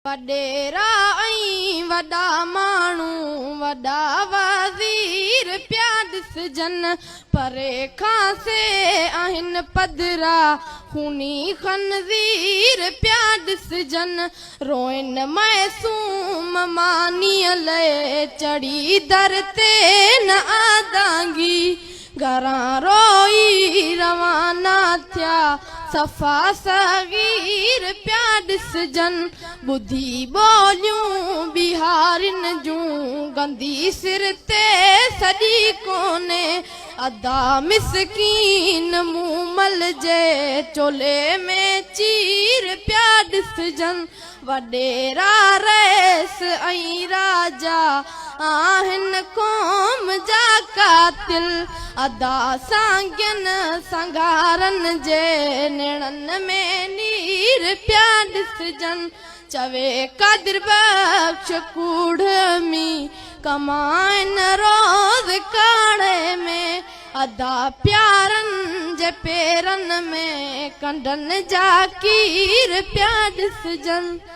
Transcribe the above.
वडेरा ऐं वॾा माण्हू वॾा वज़ीर पिया ॾिसजनि परे खां से आहिनि पधरा खूनी ख़नज़ीर पिया ॾिसजनि रोइनि मासूम मानीअ लाइ चढ़ी दर ते न आदांगी घरां रोई रवाना थिया सफ़ा सगीर पिया ॾिसजनि ॿुधी ॿोलियूं बिहारिन जूं गंदी सिर ते सॼी कोन्हे अदा मिसकीन मूमल जे चोले में चीर पिया ॾिसजनि वॾेरा रईस ऐं राजा आहिनि क़ौम जा कातिल अदा सांगियनि संगारनि जे निड़नि में नीर पिया ॾिसजनि चवे कादिर बख्श कूड़ में कमाइनि रोज़ काड़े में अदा प्यारनि जे पेरनि में कंडनि जा कीर पिया ॾिसजनि।